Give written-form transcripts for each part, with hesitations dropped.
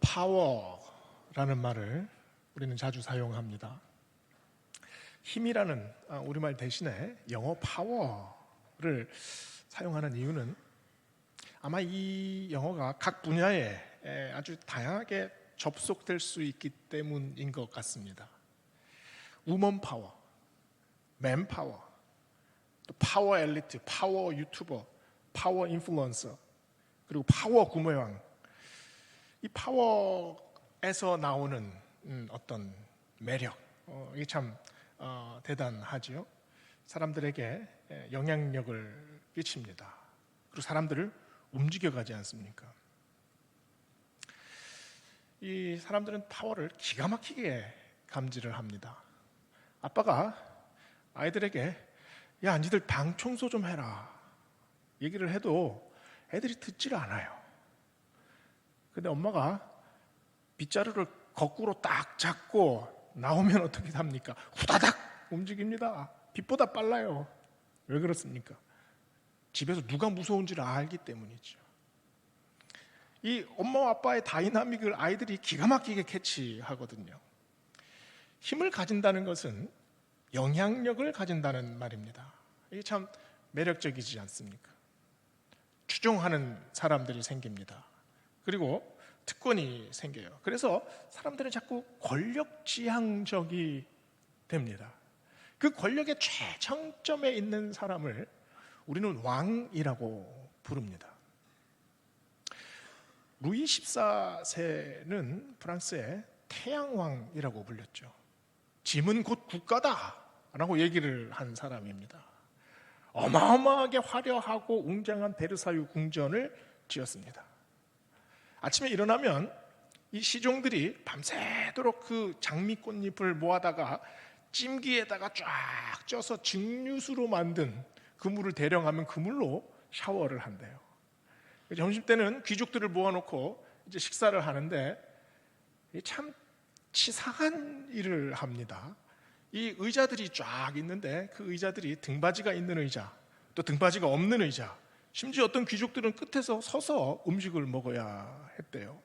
파워라는 말을 우리는 자주 사용합니다. 힘이라는 우리말 대신에 영어 파워를 사용하는 이유는 아마 이 영어가 각 분야에 아주 다양하게 접속될 수 있기 때문인 것 같습니다. 우먼 파워, 맨 파워, 또 파워 엘리트, 파워 유튜버, 파워 인플루언서, 그리고 파워 구매왕. 이 파워에서 나오는 어떤 매력, 이게 참 대단하지요. 사람들에게 영향력을 끼칩니다. 그리고 사람들을 움직여가지 않습니까? 이 사람들은 파워를 기가 막히게 감지를 합니다. 아빠가 아이들에게 야, 니들 방 청소 좀 해라 얘기를 해도 애들이 듣지를 않아요. 근데 엄마가 빗자루를 거꾸로 딱 잡고 나오면 어떻게 합니까? 후다닥 움직입니다. 빛보다 빨라요. 왜 그렇습니까? 집에서 누가 무서운지를 알기 때문이죠. 이 엄마와 아빠의 다이나믹을 아이들이 기가 막히게 캐치하거든요. 힘을 가진다는 것은 영향력을 가진다는 말입니다. 이게 참 매력적이지 않습니까? 추종하는 사람들이 생깁니다. 그리고 특권이 생겨요. 그래서 사람들은 자꾸 권력지향적이 됩니다. 그 권력의 최정점에 있는 사람을 우리는 왕이라고 부릅니다. 루이 14세는 프랑스의 태양왕이라고 불렸죠. 짐은 곧 국가다 라고 얘기를 한 사람입니다. 어마어마하게 화려하고 웅장한 베르사유 궁전을 지었습니다. 아침에 일어나면 이 시종들이 밤새도록 그 장미꽃잎을 모아다가 찜기에다가 쫙 쪄서 증류수로 만든 그 물을 대령하면 그 물로 샤워를 한대요. 점심때는 귀족들을 모아놓고 이제 식사를 하는데 참 치사한 일을 합니다. 이 의자들이 쫙 있는데 그 의자들이 등받이가 있는 의자, 또 등받이가 없는 의자, 심지어 어떤 귀족들은 끝에서 서서 음식을 먹어야 했대요.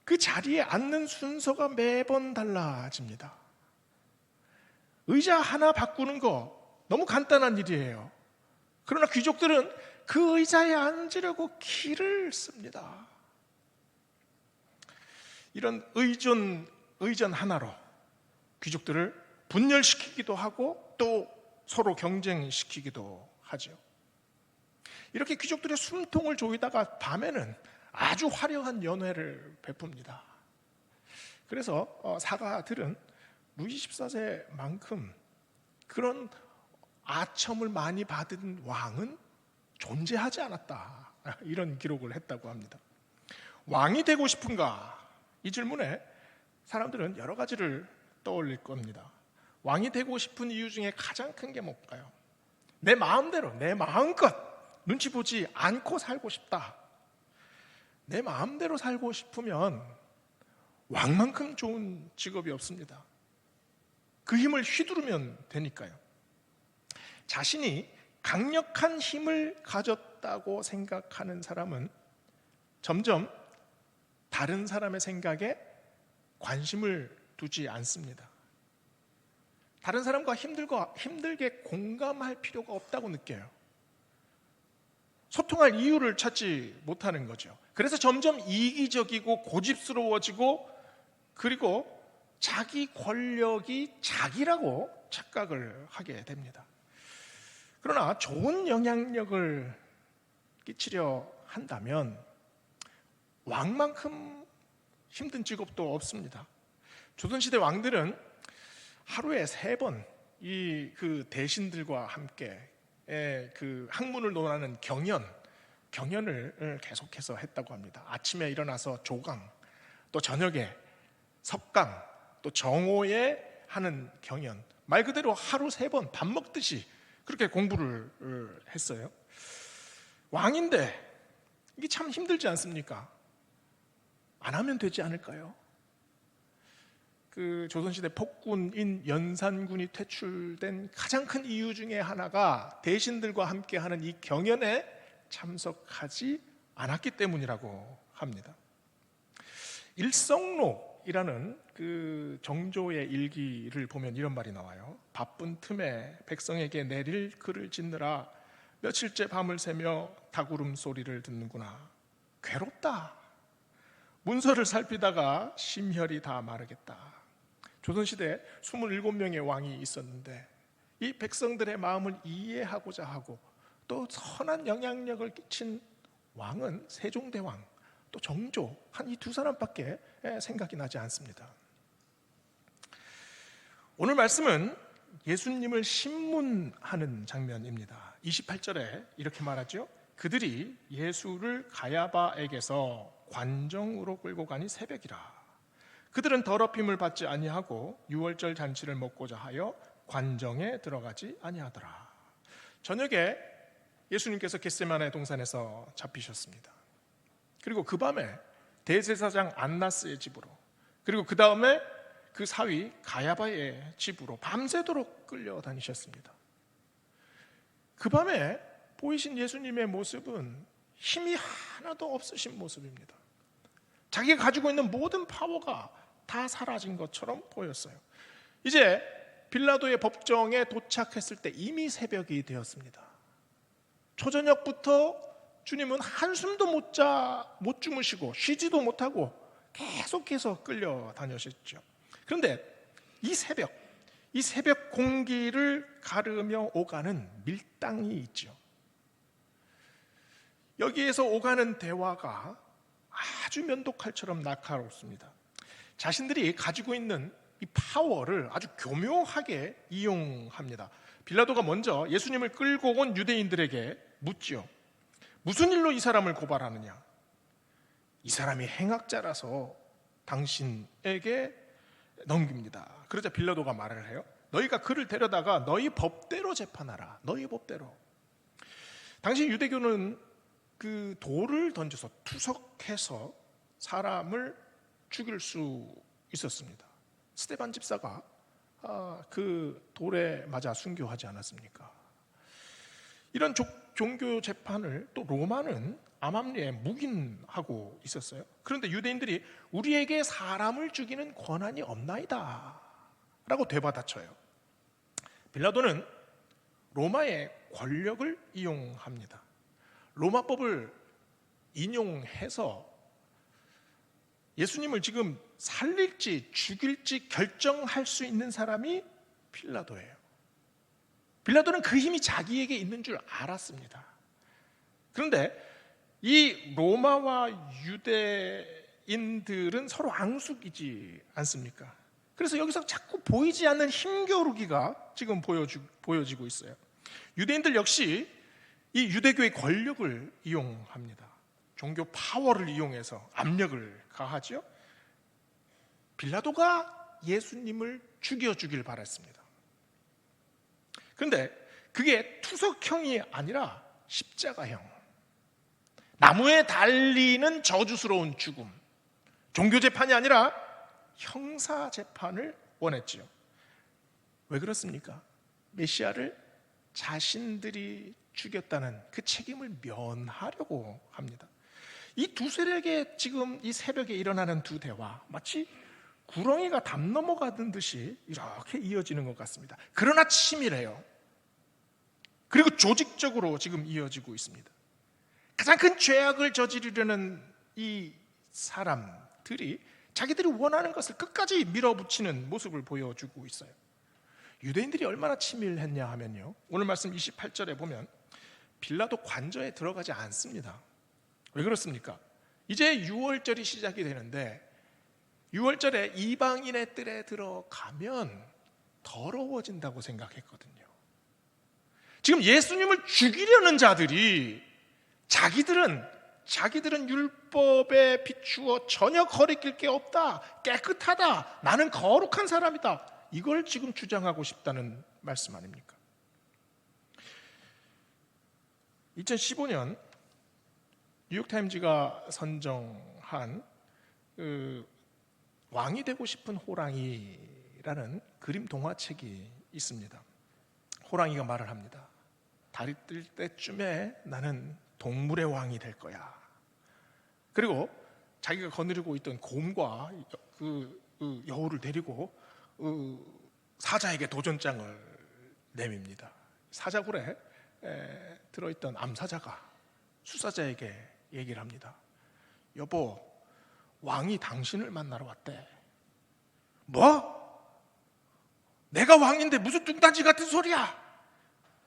그 자리에 앉는 순서가 매번 달라집니다. 의자 하나 바꾸는 거 너무 간단한 일이에요. 그러나 귀족들은 그 의자에 앉으려고 기를 씁니다. 이런 의전 하나로 귀족들을 분열시키기도 하고 또 서로 경쟁시키기도 하죠. 이렇게 귀족들의 숨통을 조이다가 밤에는 아주 화려한 연회를 베풉니다. 그래서 사가들은 루이 14세만큼 그런 아첨을 많이 받은 왕은 존재하지 않았다, 이런 기록을 했다고 합니다. 왕이 되고 싶은가? 이 질문에 사람들은 여러 가지를 떠올릴 겁니다. 왕이 되고 싶은 이유 중에 가장 큰 게 뭘까요? 내 마음대로, 내 마음껏 눈치 보지 않고 살고 싶다. 내 마음대로 살고 싶으면 왕만큼 좋은 직업이 없습니다. 그 힘을 휘두르면 되니까요. 자신이 강력한 힘을 가졌다고 생각하는 사람은 점점 다른 사람의 생각에 관심을 두지 않습니다. 다른 사람과 힘들게 공감할 필요가 없다고 느껴요. 소통할 이유를 찾지 못하는 거죠. 그래서 점점 이기적이고 고집스러워지고, 그리고 자기 권력이 자기라고 착각을 하게 됩니다. 그러나 좋은 영향력을 끼치려 한다면 왕만큼 힘든 직업도 없습니다. 조선시대 왕들은 하루에 3번 그 대신들과 함께 그 학문을 논하는 경연을 계속해서 했다고 합니다. 아침에 일어나서 조강, 또 저녁에 석강, 또 정오에 하는 경연, 말 그대로 하루 3번 밥 먹듯이 그렇게 공부를 했어요. 왕인데 이게 참 힘들지 않습니까? 안 하면 되지 않을까요? 그 조선시대 폭군인 연산군이 퇴출된 가장 큰 이유 중에 하나가 대신들과 함께하는 이 경연에 참석하지 않았기 때문이라고 합니다. 일성록이라는 그 정조의 일기를 보면 이런 말이 나와요. 바쁜 틈에 백성에게 내릴 글을 짓느라 며칠째 밤을 새며 닭울음 소리를 듣는구나. 괴롭다. 문서를 살피다가 심혈이 다 마르겠다. 조선시대 27명의 왕이 있었는데 이 백성들의 마음을 이해하고자 하고 또 선한 영향력을 끼친 왕은 세종대왕, 또 정조, 한 이 두 사람밖에 생각이 나지 않습니다. 오늘 말씀은 예수님을 신문하는 장면입니다. 28절에 이렇게 말하죠. 그들이 예수를 가야바에게서 관정으로 끌고 가니 새벽이라. 그들은 더럽힘을 받지 아니하고 유월절 잔치를 먹고자 하여 관정에 들어가지 아니하더라. 저녁에 예수님께서 겟세마네 동산에서 잡히셨습니다. 그리고 그 밤에 대제사장 안나스의 집으로, 그리고 그 다음에 그 사위 가야바의 집으로 밤새도록 끌려다니셨습니다. 그 밤에 보이신 예수님의 모습은 힘이 하나도 없으신 모습입니다. 자기가 가지고 있는 모든 파워가 다 사라진 것처럼 보였어요. 이제 빌라도의 법정에 도착했을 때 이미 새벽이 되었습니다. 초저녁부터 주님은 한숨도 못 주무시고 쉬지도 못하고 계속해서 끌려다니셨죠. 그런데 이 새벽 공기를 가르며 오가는 밀당이 있죠. 여기에서 오가는 대화가 아주 면도칼처럼 날카롭습니다. 자신들이 가지고 있는 이 파워를 아주 교묘하게 이용합니다. 빌라도가 먼저 예수님을 끌고 온 유대인들에게 묻죠. 무슨 일로 이 사람을 고발하느냐? 이 사람이 행악자라서 당신에게 넘깁니다. 그러자 빌라도가 말을 해요. 너희가 그를 데려다가 너희 법대로 재판하라. 너희 법대로. 당시 유대교는 그 돌을 던져서 투석해서 사람을 죽일 수 있었습니다. 스데반 집사가 그 돌에 맞아 순교하지 않았습니까? 이런 종교 재판을 또 로마는 암암리에 묵인하고 있었어요. 그런데 유대인들이 우리에게 사람을 죽이는 권한이 없나이다 라고 되받아쳐요. 빌라도는 로마의 권력을 이용합니다. 로마법을 인용해서 예수님을 지금 살릴지 죽일지 결정할 수 있는 사람이 빌라도예요. 빌라도는 그 힘이 자기에게 있는 줄 알았습니다. 그런데 이 로마와 유대인들은 서로 앙숙이지 않습니까? 그래서 여기서 자꾸 보이지 않는 힘겨루기가 지금 보여지고 있어요. 유대인들 역시 이 유대교의 권력을 이용합니다. 종교 파워를 이용해서 압력을 가하죠. 빌라도가 예수님을 죽여주길 바랐습니다. 그런데 그게 투석형이 아니라 십자가형, 나무에 달리는 저주스러운 죽음, 종교재판이 아니라 형사재판을 원했지요. 왜 그렇습니까? 메시아를 자신들이 죽였다는 그 책임을 면하려고 합니다. 이 두 세력의 지금 이 새벽에 일어나는 두 대화, 마치 구렁이가 담 넘어가던 듯이 이렇게 이어지는 것 같습니다. 그러나 치밀해요. 그리고 조직적으로 지금 이어지고 있습니다. 가장 큰 죄악을 저지르려는 이 사람들이 자기들이 원하는 것을 끝까지 밀어붙이는 모습을 보여주고 있어요. 유대인들이 얼마나 치밀했냐 하면요, 오늘 말씀 28절에 보면 빌라도 관저에 들어가지 않습니다. 왜 그렇습니까? 이제 유월절이 시작이 되는데 유월절에 이방인의 뜰에 들어가면 더러워진다고 생각했거든요. 지금 예수님을 죽이려는 자들이 자기들은 율법에 비추어 전혀 거리낄 게 없다, 깨끗하다, 나는 거룩한 사람이다, 이걸 지금 주장하고 싶다는 말씀 아닙니까? 2015년 뉴욕타임즈가 선정한 왕이 되고 싶은 호랑이라는 그림 동화책이 있습니다. 호랑이가 말을 합니다. 달이 뜰 때쯤에 나는 동물의 왕이 될 거야. 그리고 자기가 거느리고 있던 곰과 그 여우를 데리고 사자에게 도전장을 내밉니다. 사자굴에 들어있던 암사자가 수사자에게 얘기를 합니다. 여보, 왕이 당신을 만나러 왔대. 뭐? 내가 왕인데 무슨 뚱딴지 같은 소리야?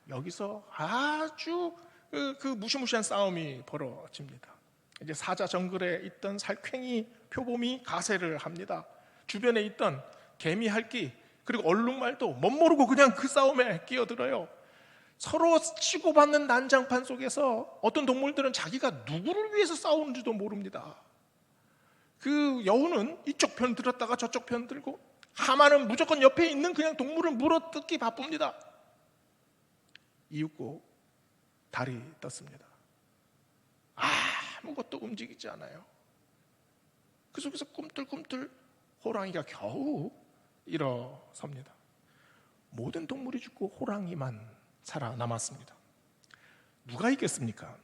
여기서 아주 그 무시무시한 싸움이 벌어집니다. 이제 사자 정글에 있던 살쾡이 표범이 가세를 합니다. 주변에 있던 개미 할기 그리고 얼룩말도 멋모르고 그냥 그 싸움에 끼어들어요. 서로 치고받는 난장판 속에서 어떤 동물들은 자기가 누구를 위해서 싸우는지도 모릅니다. 그 여우는 이쪽 편 들었다가 저쪽 편 들고, 하마는 무조건 옆에 있는 그냥 동물을 물어뜯기 바쁩니다. 이윽고 달이 떴습니다. 아무것도 움직이지 않아요. 그 속에서 꿈틀꿈틀 호랑이가 겨우 일어섭니다. 모든 동물이 죽고 호랑이만 살아남았습니다. 누가 이겼습니까?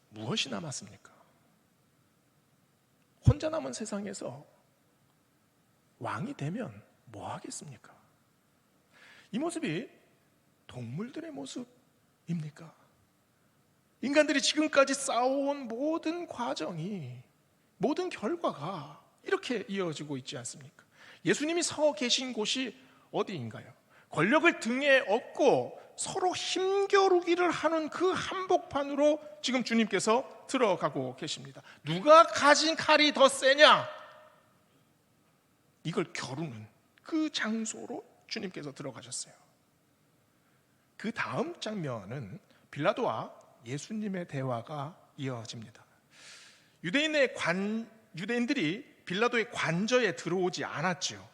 무엇이 남았습니까? 혼자 남은 세상에서 왕이 되면 뭐 하겠습니까? 이 모습이 동물들의 모습입니까? 인간들이 지금까지 쌓아온 모든 과정이, 모든 결과가 이렇게 이어지고 있지 않습니까? 예수님이 서 계신 곳이 어디인가요? 권력을 등에 업고 서로 힘겨루기를 하는 그 한복판으로 지금 주님께서 들어가고 계십니다. 누가 가진 칼이 더 세냐? 이걸 겨루는 그 장소로 주님께서 들어가셨어요. 그 다음 장면은 빌라도와 예수님의 대화가 이어집니다. 유대인들이 빌라도의 관저에 들어오지 않았죠.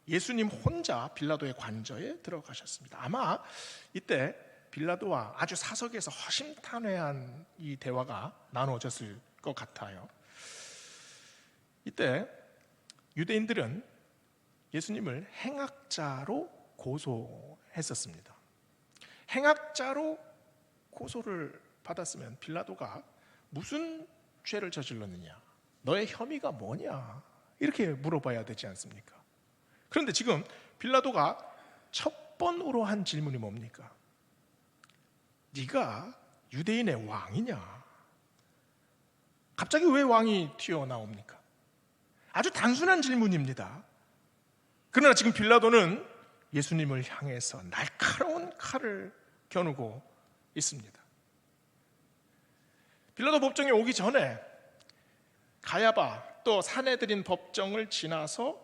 예수님 혼자 빌라도의 관저에 들어가셨습니다. 아마 이때 빌라도와 아주 사석에서 허심탄회한 이 대화가 나누어졌을 것 같아요. 이때 유대인들은 예수님을 행악자로 고소했었습니다. 행악자로 고소를 받았으면 빌라도가 무슨 죄를 저질렀느냐, 너의 혐의가 뭐냐, 이렇게 물어봐야 되지 않습니까? 그런데 지금 빌라도가 첫 번으로 한 질문이 뭡니까? 네가 유대인의 왕이냐? 갑자기 왜 왕이 튀어나옵니까? 아주 단순한 질문입니다. 그러나 지금 빌라도는 예수님을 향해서 날카로운 칼을 겨누고 있습니다. 빌라도 법정에 오기 전에 가야바 또 사내들인 법정을 지나서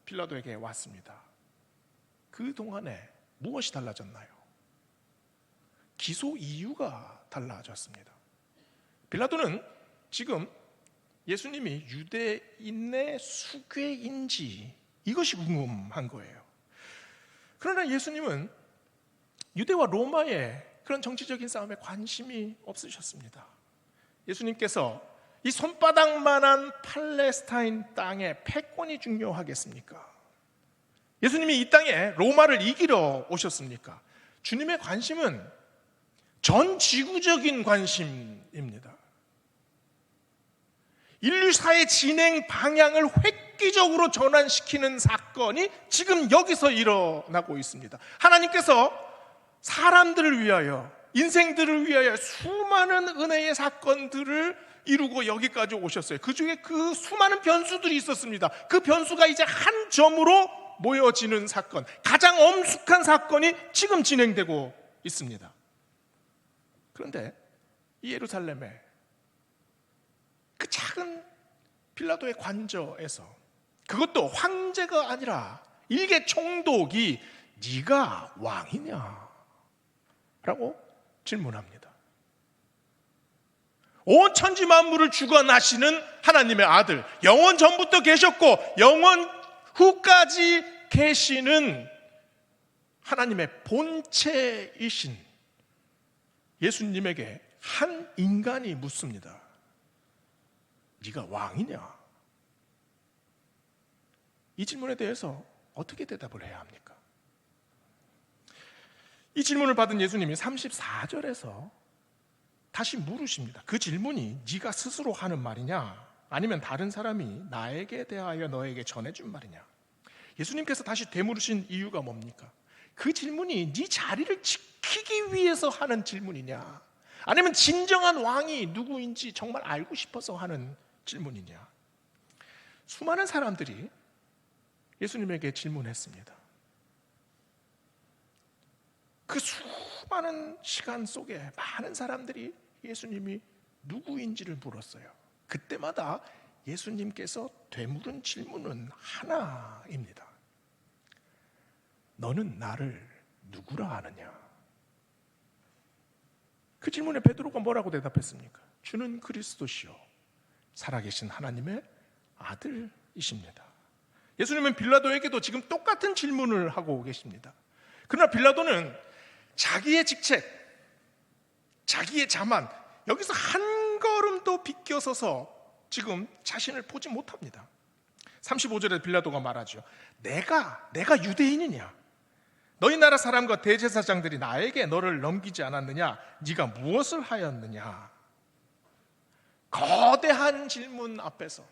빌라도에게 왔습니다. 그 동안에 무엇이 달라졌나요? 기소 이유가 달라졌습니다. 빌라도는 지금 예수님이 유대인의 수괴인지 이것이 궁금한 거예요. 그러나 예수님은 유대와 로마의 그런 정치적인 싸움에 관심이 없으셨습니다. 예수님께서 이 손바닥만한 팔레스타인 땅의 패권이 중요하겠습니까? 예수님이 이 땅에 로마를 이기러 오셨습니까? 주님의 관심은 전 지구적인 관심입니다. 인류사의 진행 방향을 획기적으로 전환시키는 사건이 지금 여기서 일어나고 있습니다. 하나님께서 사람들을 위하여, 인생들을 위하여 수많은 은혜의 사건들을 이루고 여기까지 오셨어요. 그 중에 그 수많은 변수들이 있었습니다. 그 변수가 이제 한 점으로 모여지는 사건, 가장 엄숙한 사건이 지금 진행되고 있습니다. 그런데 이 예루살렘에 그 작은 빌라도의 관저에서, 그것도 황제가 아니라 일개 총독이 네가 왕이냐? 라고 질문합니다. 온 천지 만물을 주관하시는 하나님의 아들, 영원 전부터 계셨고 영원 후까지 계시는 하나님의 본체이신 예수님에게 한 인간이 묻습니다. 네가 왕이냐? 이 질문에 대해서 어떻게 대답을 해야 합니까? 이 질문을 받은 예수님이 34절에서 다시 물으십니다. 그 질문이 네가 스스로 하는 말이냐, 아니면 다른 사람이 나에게 대하여 너에게 전해준 말이냐. 예수님께서 다시 되물으신 이유가 뭡니까? 그 질문이 네 자리를 지키기 위해서 하는 질문이냐, 아니면 진정한 왕이 누구인지 정말 알고 싶어서 하는 질문이냐. 수많은 사람들이 예수님에게 질문했습니다. 그 수많은 시간 속에 많은 사람들이 예수님이 누구인지를 물었어요. 그때마다 예수님께서 되물은 질문은 하나입니다. 너는 나를 누구라 하느냐? 그 질문에 베드로가 뭐라고 대답했습니까? 주는 그리스도시요 살아계신 하나님의 아들이십니다. 예수님은 빌라도에게도 지금 똑같은 질문을 하고 계십니다. 그러나 빌라도는 자기의 직책, 자기의 자만, 여기서 한 걸음도 비껴서서 지금 자신을 보지 못합니다. 35절에 빌라도가 말하죠. 내가 유대인이냐? 너희 나라 사람과 대제사장들이 나에게 너를 넘기지 않았느냐? 네가 무엇을 하였느냐? 거대한 질문 앞에서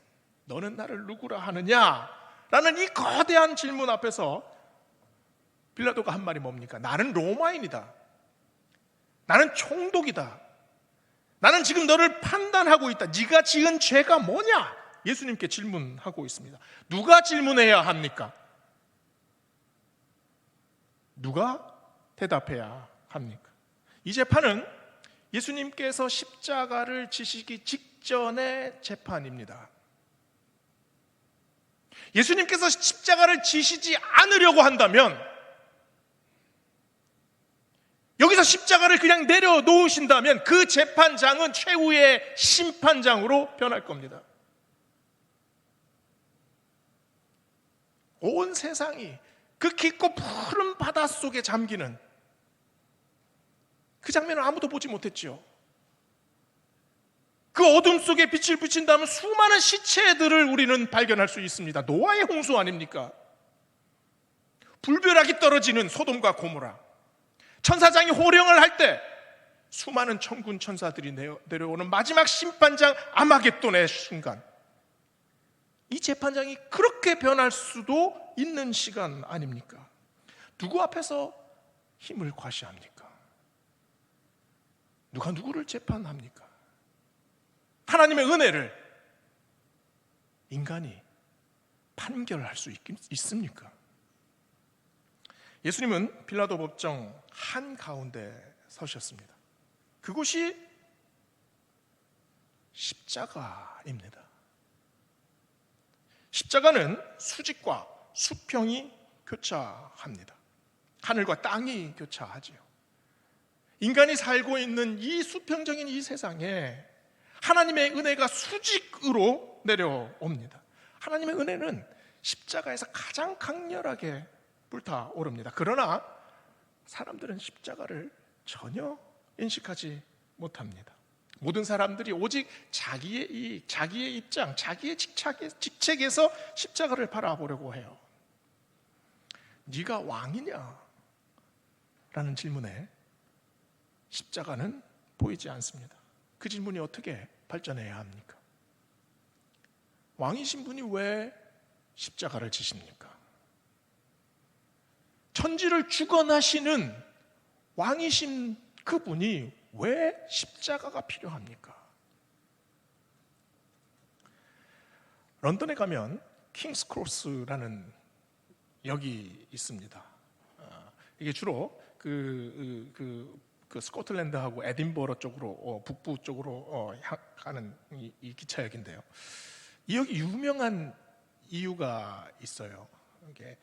너는 나를 누구라 하느냐? 라는 이 거대한 질문 앞에서 빌라도가 한 말이 뭡니까? 나는 로마인이다. 나는 총독이다. 나는 지금 너를 판단하고 있다. 네가 지은 죄가 뭐냐? 예수님께 질문하고 있습니다. 누가 질문해야 합니까? 누가 대답해야 합니까? 이 재판은 예수님께서 십자가를 지시기 직전의 재판입니다. 예수님께서 십자가를 지시지 않으려고 한다면, 여기서 십자가를 그냥 내려놓으신다면 그 재판장은 최후의 심판장으로 변할 겁니다. 온 세상이 그 깊고 푸른 바다 속에 잠기는 그 장면을 아무도 보지 못했죠. 그 어둠 속에 빛을 비친다면 수많은 시체들을 우리는 발견할 수 있습니다. 노아의 홍수 아닙니까? 불벼락이 떨어지는 소돔과 고모라, 천사장이 호령을 할 때 수많은 천군 천사들이 내려오는 마지막 심판장 아마겟돈의 순간, 이 재판장이 그렇게 변할 수도 있는 시간 아닙니까? 누구 앞에서 힘을 과시합니까? 누가 누구를 재판합니까? 하나님의 은혜를 인간이 판결할 수 있습니까? 예수님은 빌라도 법정 한가운데 서셨습니다. 그곳이 십자가입니다. 십자가는 수직과 수평이 교차합니다. 하늘과 땅이 교차하지요. 인간이 살고 있는 이 수평적인 이 세상에 하나님의 은혜가 수직으로 내려옵니다. 하나님의 은혜는 십자가에서 가장 강렬하게 불타오릅니다. 그러나 사람들은 십자가를 전혀 인식하지 못합니다. 모든 사람들이 오직 자기의 이익, 자기의 입장, 자기의 직책에서 십자가를 바라보려고 해요. 네가 왕이냐? 라는 질문에 십자가는 보이지 않습니다. 그 질문이 어떻게 발전해야 합니까? 왕이신 분이 왜 십자가를 지십니까? 천지를 주관하시는 왕이신 그분이 왜 십자가가 필요합니까? 런던에 가면 킹스 크로스라는 역이 있습니다. 이게 주로 그 스코틀랜드하고 에딘버러 쪽으로 북부 쪽으로 가는 이 기차역인데요. 이 역이 유명한 이유가 있어요. 이게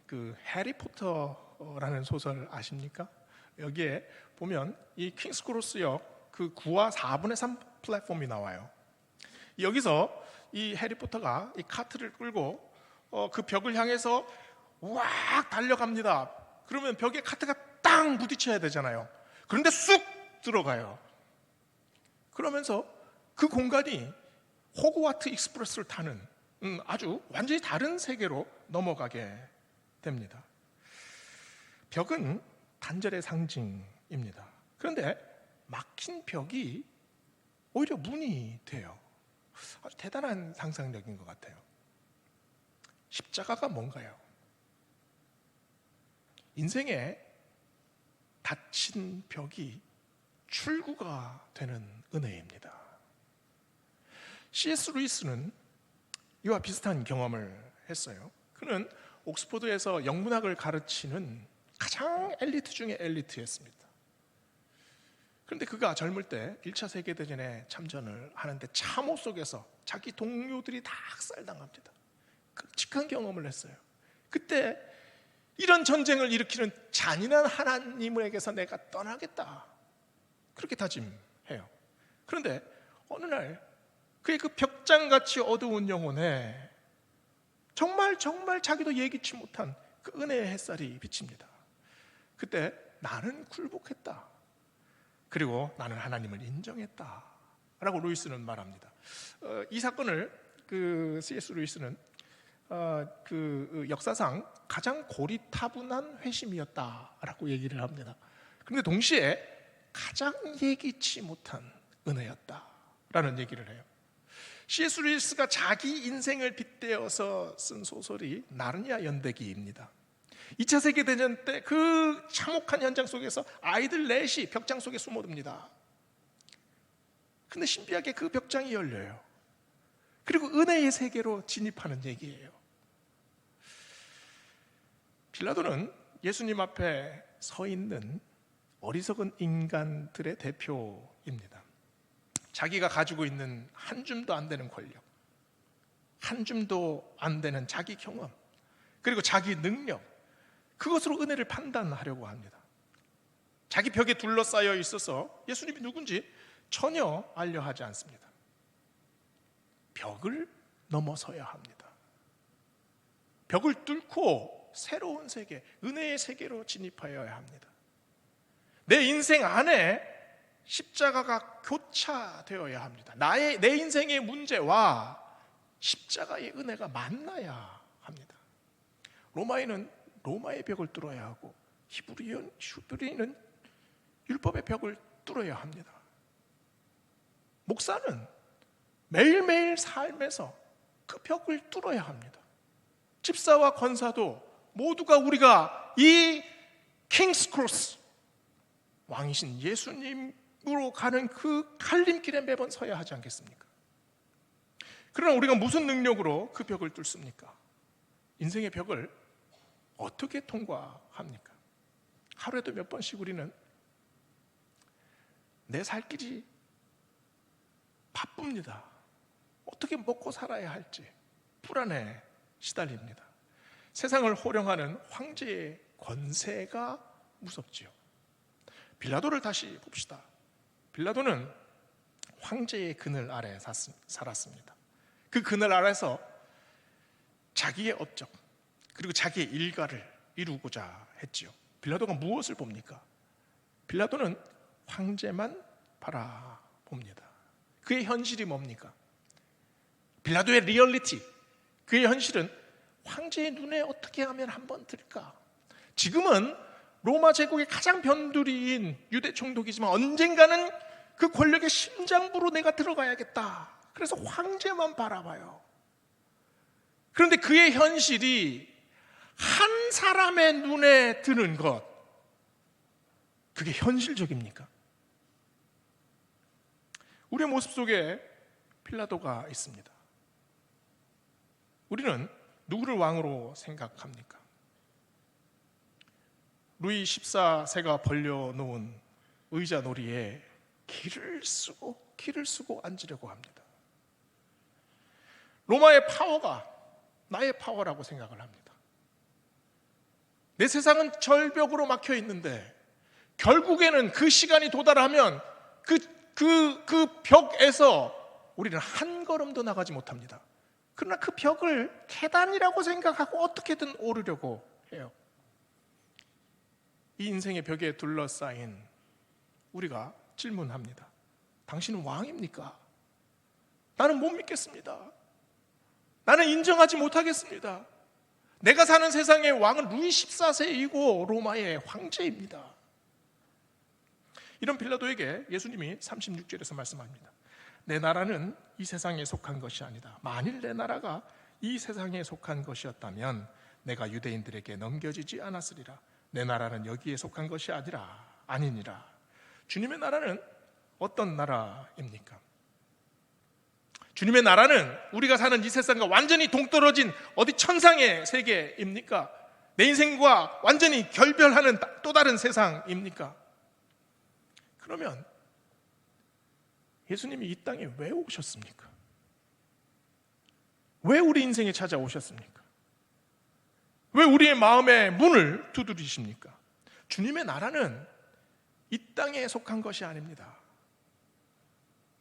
그 해리포터라는 소설 아십니까? 여기에 보면 이 킹스크로스역 그 9와 4분의 3 플랫폼이 나와요. 여기서 이 해리포터가 이 카트를 끌고 그 벽을 향해서 왁 달려갑니다. 그러면 벽에 카트가 땅 부딪혀야 되잖아요. 그런데 쑥 들어가요. 그러면서 그 공간이 호그와트 익스프레스를 타는 아주 완전히 다른 세계로 넘어가게 됩니다. 벽은 단절의 상징입니다. 그런데 막힌 벽이 오히려 문이 돼요. 아주 대단한 상상력인 것 같아요. 십자가가 뭔가요? 인생에 닫힌 벽이 출구가 되는 은혜입니다. C.S. 루이스는 이와 비슷한 경험을 했어요. 그는 옥스퍼드에서 영문학을 가르치는 가장 엘리트 중에 엘리트였습니다. 그런데 그가 젊을 때 1차 세계대전에 참전을 하는데 참호 속에서 자기 동료들이 다 학살당합니다. 끔찍한 경험을 했어요. 그때 이런 전쟁을 일으키는 잔인한 하나님에게서 내가 떠나겠다, 그렇게 다짐해요. 그런데 어느 날 그의 그 벽장같이 어두운 영혼에 정말 자기도 예기치 못한 그 은혜의 햇살이 비칩니다. 그때 나는 굴복했다, 그리고 나는 하나님을 인정했다 라고 루이스는 말합니다. 이 사건을 C.S. 루이스는 그 역사상 가장 고리타분한 회심이었다라고 얘기를 합니다. 그런데 동시에 가장 예기치 못한 은혜였다라는 얘기를 해요. C.S. 루이스가 자기 인생을 빗대어서 쓴 소설이 나르니아 연대기입니다. 2차 세계대전 때 그 참혹한 현장 속에서 아이들 넷이 벽장 속에 숨어듭니다. 근데 신비하게 그 벽장이 열려요. 그리고 은혜의 세계로 진입하는 얘기예요. 빌라도는 예수님 앞에 서 있는 어리석은 인간들의 대표입니다. 자기가 가지고 있는 한 줌도 안 되는 권력, 한 줌도 안 되는 자기 경험, 그리고 자기 능력, 그것으로 은혜를 판단하려고 합니다. 자기 벽에 둘러싸여 있어서 예수님이 누군지 전혀 알려하지 않습니다. 벽을 넘어서야 합니다. 벽을 뚫고 새로운 세계, 은혜의 세계로 진입하여야 합니다. 내 인생 안에 십자가가 교차되어야 합니다. 내 인생의 문제와 십자가의 은혜가 만나야 합니다. 로마인은 로마의 벽을 뚫어야 하고 히브리인은 율법의 벽을 뚫어야 합니다. 목사는 매일매일 삶에서 그 벽을 뚫어야 합니다. 집사와 권사도 모두가 우리가 이 킹스 크로스, 왕이신 예수님으로 가는 그 갈림길에 매번 서야 하지 않겠습니까? 그러나 우리가 무슨 능력으로 그 벽을 뚫습니까? 인생의 벽을 어떻게 통과합니까? 하루에도 몇 번씩 우리는 내 살 길이 바쁩니다. 어떻게 먹고 살아야 할지 불안에 시달립니다. 세상을 호령하는 황제의 권세가 무섭지요. 빌라도를 다시 봅시다. 빌라도는 황제의 그늘 아래 살았습니다. 그 그늘 아래서 자기의 업적 그리고 자기의 일가를 이루고자 했지요. 빌라도가 무엇을 봅니까? 빌라도는 황제만 바라봅니다. 그의 현실이 뭡니까? 빌라도의 리얼리티, 그의 현실은 황제의 눈에 어떻게 하면 한번 들까? 지금은 로마 제국의 가장 변두리인 유대 총독이지만 언젠가는 그 권력의 심장부로 내가 들어가야겠다. 그래서 황제만 바라봐요. 그런데 그의 현실이 한 사람의 눈에 드는 것, 그게 현실적입니까? 우리의 모습 속에 빌라도가 있습니다. 우리는 누구를 왕으로 생각합니까? 루이 14세가 벌려놓은 의자 놀이에 기를 쓰고 앉으려고 합니다. 로마의 파워가 나의 파워라고 생각을 합니다. 내 세상은 절벽으로 막혀 있는데 결국에는 그 시간이 도달하면 그 벽에서 우리는 한 걸음도 나가지 못합니다. 그러나 그 벽을 계단이라고 생각하고 어떻게든 오르려고 해요. 이 인생의 벽에 둘러싸인 우리가 질문합니다. 당신은 왕입니까? 나는 못 믿겠습니다. 나는 인정하지 못하겠습니다. 내가 사는 세상의 왕은 루이 14세이고 로마의 황제입니다. 이런 빌라도에게 예수님이 36절에서 말씀합니다. 내 나라는 이 세상에 속한 것이 아니다. 만일 내 나라가 이 세상에 속한 것이었다면 내가 유대인들에게 넘겨지지 않았으리라. 내 나라는 여기에 속한 것이 아니니라. 주님의 나라는 어떤 나라입니까? 주님의 나라는 우리가 사는 이 세상과 완전히 동떨어진 어디 천상의 세계입니까? 내 인생과 완전히 결별하는 또 다른 세상입니까? 그러면 예수님이 이 땅에 왜 오셨습니까? 왜 우리 인생에 찾아오셨습니까? 왜 우리의 마음의 문을 두드리십니까? 주님의 나라는 이 땅에 속한 것이 아닙니다.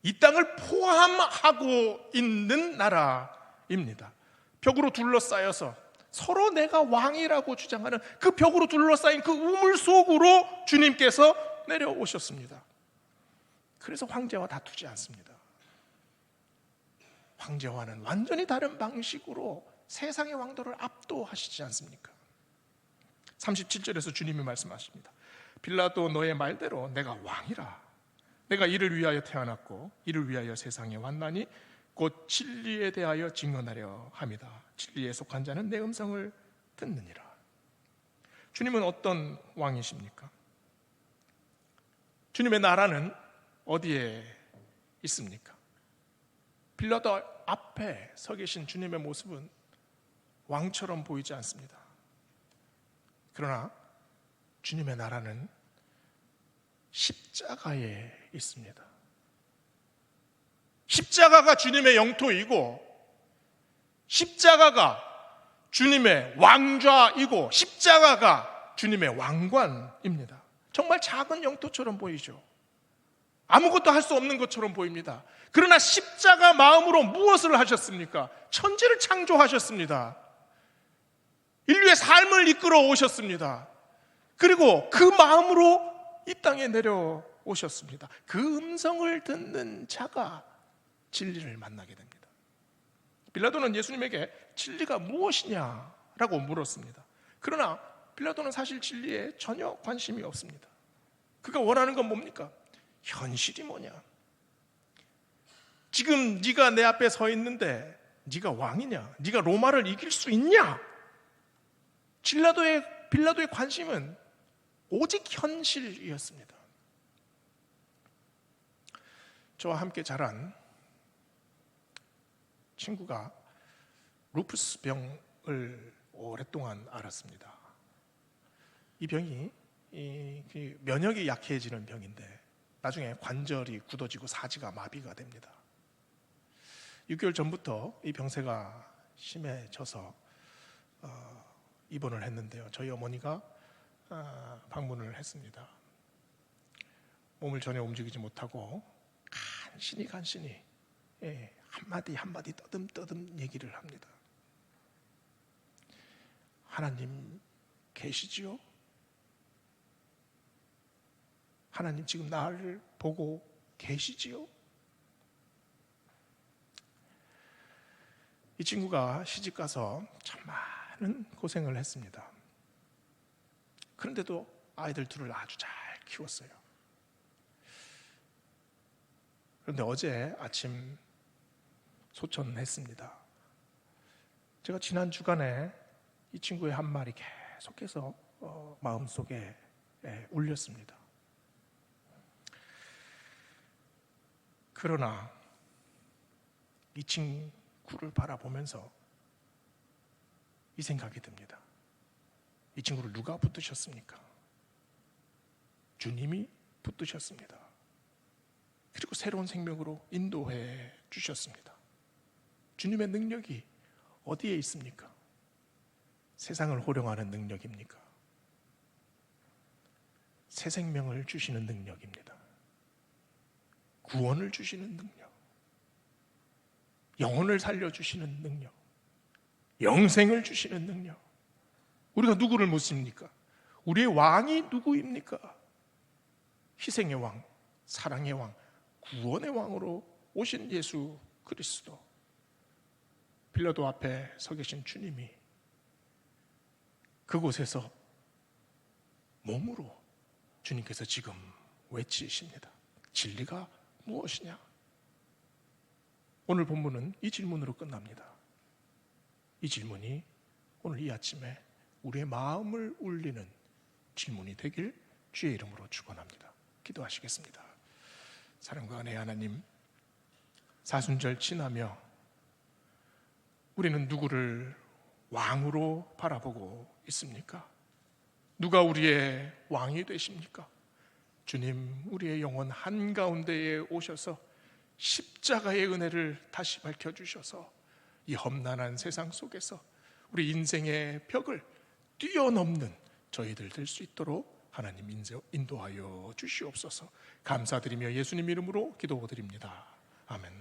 이 땅을 포함하고 있는 나라입니다. 벽으로 둘러싸여서 서로 내가 왕이라고 주장하는 그 벽으로 둘러싸인 그 우물 속으로 주님께서 내려오셨습니다. 그래서 황제와 다투지 않습니다. 황제와는 완전히 다른 방식으로 세상의 왕도를 압도하시지 않습니까? 37절에서 주님이 말씀하십니다. 빌라도 너의 말대로 내가 왕이라. 내가 이를 위하여 태어났고 이를 위하여 세상에 왔나니 곧 진리에 대하여 증언하려 함이다. 진리에 속한 자는 내 음성을 듣느니라. 주님은 어떤 왕이십니까? 주님의 나라는 어디에 있습니까? 빌라도 앞에 서 계신 주님의 모습은 왕처럼 보이지 않습니다. 그러나 주님의 나라는 십자가에 있습니다. 십자가가 주님의 영토이고 십자가가 주님의 왕좌이고 십자가가 주님의 왕관입니다. 정말 작은 영토처럼 보이죠. 아무것도 할 수 없는 것처럼 보입니다. 그러나 십자가 마음으로 무엇을 하셨습니까? 천지를 창조하셨습니다. 인류의 삶을 이끌어 오셨습니다. 그리고 그 마음으로 이 땅에 내려오셨습니다. 그 음성을 듣는 자가 진리를 만나게 됩니다. 빌라도는 예수님에게 진리가 무엇이냐라고 물었습니다. 그러나 빌라도는 사실 진리에 전혀 관심이 없습니다. 그가 원하는 건 뭡니까? 현실이 뭐냐? 지금 네가 내 앞에 서 있는데 네가 왕이냐? 네가 로마를 이길 수 있냐? 빌라도의 관심은 오직 현실이었습니다. 저와 함께 자란 친구가 루푸스 병을 오랫동안 앓았습니다. 이 병이 면역이 약해지는 병인데 나중에 관절이 굳어지고 사지가 마비가 됩니다. 6개월 전부터 이 병세가 심해져서 입원을 했는데요. 저희 어머니가 방문을 했습니다. 몸을 전혀 움직이지 못하고 간신히 한마디 떠듬떠듬 얘기를 합니다. 하나님 계시지요? 하나님 지금 나를 보고 계시지요? 이 친구가 시집가서 참 많은 고생을 했습니다. 그런데도 아이들 둘을 아주 잘 키웠어요. 그런데 어제 아침 소천했습니다. 제가 지난 주간에 이 친구의 한 말이 계속해서 마음속에 울렸습니다. 그러나 이 친구를 바라보면서 이 생각이 듭니다. 이 친구를 누가 붙드셨습니까? 주님이 붙드셨습니다. 그리고 새로운 생명으로 인도해 주셨습니다. 주님의 능력이 어디에 있습니까? 세상을 호령하는 능력입니까? 새 생명을 주시는 능력입니다. 구원을 주시는 능력, 영혼을 살려주시는 능력, 영생을 주시는 능력. 우리가 누구를 묻습니까? 우리의 왕이 누구입니까? 희생의 왕, 사랑의 왕, 구원의 왕으로 오신 예수 그리스도. 빌라도 앞에 서 계신 주님이 그곳에서 몸으로 주님께서 지금 외치십니다. 진리가 무엇이냐? 오늘 본문은 이 질문으로 끝납니다. 이 질문이 오늘 이 아침에 우리의 마음을 울리는 질문이 되길 주의 이름으로 축원합니다. 기도하시겠습니다. 사랑과 은혜의 하나님, 사순절 지나며 우리는 누구를 왕으로 바라보고 있습니까? 누가 우리의 왕이 되십니까? 주님, 우리의 영혼 한가운데에 오셔서 십자가의 은혜를 다시 밝혀주셔서 이 험난한 세상 속에서 우리 인생의 벽을 뛰어넘는 저희들 될 수 있도록 하나님 인도하여 주시옵소서. 감사드리며 예수님 이름으로 기도드립니다. 아멘.